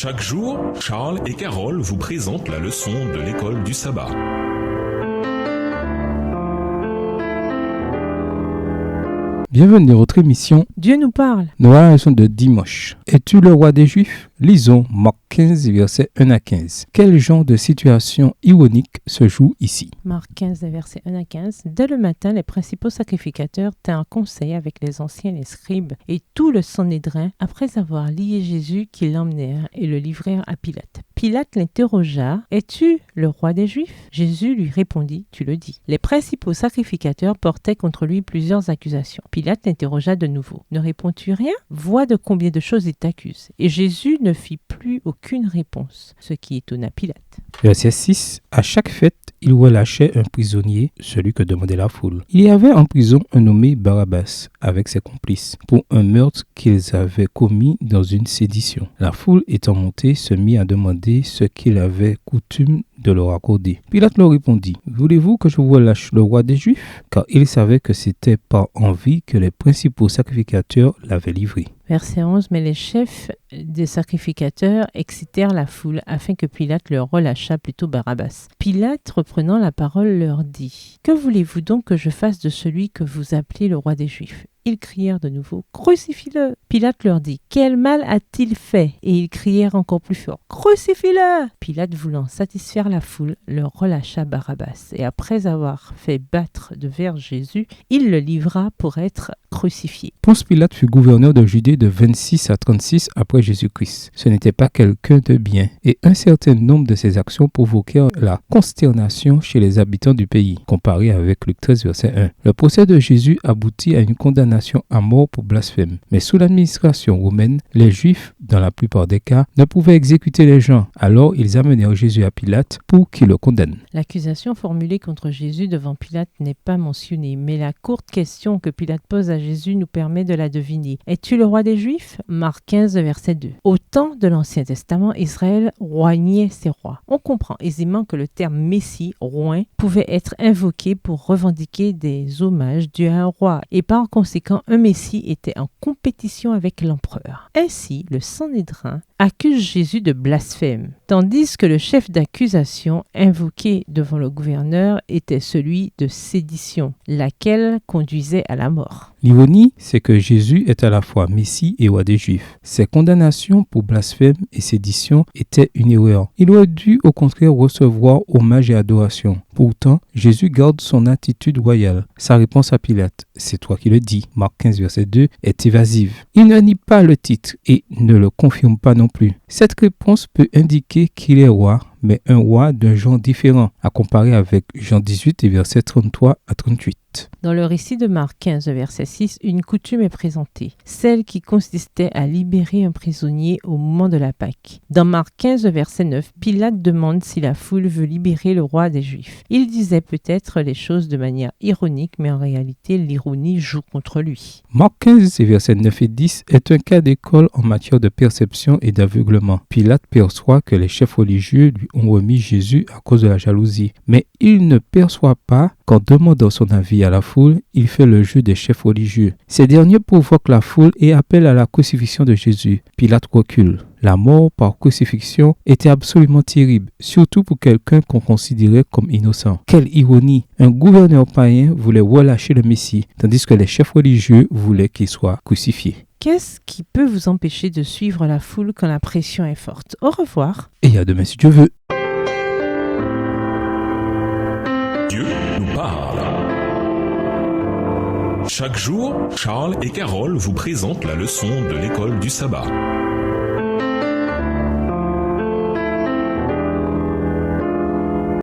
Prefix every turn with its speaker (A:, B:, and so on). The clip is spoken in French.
A: Chaque jour, Charles et Carole vous présentent la leçon de l'école du sabbat.
B: Bienvenue dans votre émission
C: Dieu nous parle.
B: Nous avons la leçon de dimanche. Es-tu le roi des Juifs? Lisons Marc 15, versets 1 à 15. Quel genre de situation ironique se joue ici?
C: Marc 15, versets 1 à 15. Dès le matin, les principaux sacrificateurs tinrent conseil avec les anciens et les scribes et tout le Sanhédrin après avoir lié Jésus qu'ils l'emmenèrent et le livrèrent à Pilate. Pilate l'interrogea. « Es-tu le roi des Juifs ?» Jésus lui répondit. « Tu le dis. » Les principaux sacrificateurs portaient contre lui plusieurs accusations. Pilate l'interrogea de nouveau. « Ne réponds-tu rien? Vois de combien de choses il t'accuse. » Et Jésus ne fit plus aucune réponse, ce qui étonna Pilate.
B: Verset 6. À chaque fête, il relâchait un prisonnier, celui que demandait la foule. Il y avait en prison un nommé Barabbas, avec ses complices, pour un meurtre qu'ils avaient commis dans une sédition. La foule étant montée, se mit à demander ce qu'il avait coutume de leur accorder. Pilate leur répondit, « Voulez-vous que je vous relâche le roi des Juifs ?» Car il savait que c'était par envie que les principaux sacrificateurs l'avaient livré.
C: Verset 11. Mais les chefs des sacrificateurs excitèrent la foule afin que Pilate leur relâchât plutôt Barabbas. Pilate, reprenant la parole, leur dit, « Que voulez-vous donc que je fasse de celui que vous appelez le roi des Juifs ?» Ils crièrent de nouveau, « Crucifie-le » Pilate leur dit, « Quel mal a-t-il fait ?» Et ils crièrent encore plus fort, « Crucifie-le » Pilate, voulant satisfaire la foule, leur relâcha Barabbas. Et après avoir fait battre de verre Jésus, il le livra pour être crucifié.
B: Ponce Pilate fut gouverneur de Judée de 26 à 36 après Jésus-Christ. Ce n'était pas quelqu'un de bien, et un certain nombre de ses actions provoquèrent la consternation chez les habitants du pays, comparé avec Luc 13, verset 1. Le procès de Jésus aboutit à une condamnation à mort pour blasphème. Mais sous l'administration romaine, les Juifs, dans la plupart des cas, ne pouvaient exécuter les gens. Alors, ils amenèrent Jésus à Pilate pour qu'il le condamne.
C: L'accusation formulée contre Jésus devant Pilate n'est pas mentionnée, mais la courte question que Pilate pose à Jésus nous permet de la deviner. « Es-tu le roi des Juifs ?» Marc 15, verset 2. Au temps de l'Ancien Testament, Israël roignait ses rois. On comprend aisément que le terme Messie, roi, pouvait être invoqué pour revendiquer des hommages dus à un roi, et par conséquent, un Messie était en compétition avec l'empereur. Ainsi, le Sanhédrin accuse Jésus de blasphème, tandis que le chef d'accusation invoqué devant le gouverneur était celui de sédition, laquelle conduisait à la mort.
B: L'ironie, c'est que Jésus est à la fois Messie et roi des Juifs. Ses condamnations pour blasphème et sédition étaient une erreur. Il aurait dû au contraire recevoir hommage et adoration. Pourtant, Jésus garde son attitude royale. Sa réponse à Pilate, c'est toi qui le dis, Marc 15, verset 2, est évasive. Il ne nie pas le titre et ne le confirme pas non plus. Cette réponse peut indiquer qu'il est roi, mais un roi d'un genre différent, à comparer avec Jean 18 et versets 33 à 38.
C: Dans le récit de Marc 15, verset 6, une coutume est présentée, celle qui consistait à libérer un prisonnier au moment de la Pâque. Dans Marc 15, verset 9, Pilate demande si la foule veut libérer le roi des Juifs. Il disait peut-être les choses de manière ironique, mais en réalité, l'ironie joue contre lui.
B: Marc 15, versets 9 et 10 est un cas d'école en matière de perception et d'aveuglement. Pilate perçoit que les chefs religieux lui ont remis Jésus à cause de la jalousie, mais il ne perçoit pas qu'en demandant son avis à la foule, il fait le jeu des chefs religieux. Ces derniers provoquent la foule et appellent à la crucifixion de Jésus. Pilate recule. La mort par crucifixion était absolument terrible, surtout pour quelqu'un qu'on considérait comme innocent. Quelle ironie! Un gouverneur païen voulait relâcher le Messie, tandis que les chefs religieux voulaient qu'il soit crucifié.
C: Qu'est-ce qui peut vous empêcher de suivre la foule quand la pression est forte? Au revoir.
B: Et à demain si Dieu veut.
A: Dieu nous parle. Chaque jour, Charles et Carole vous présentent la leçon de l'école du sabbat.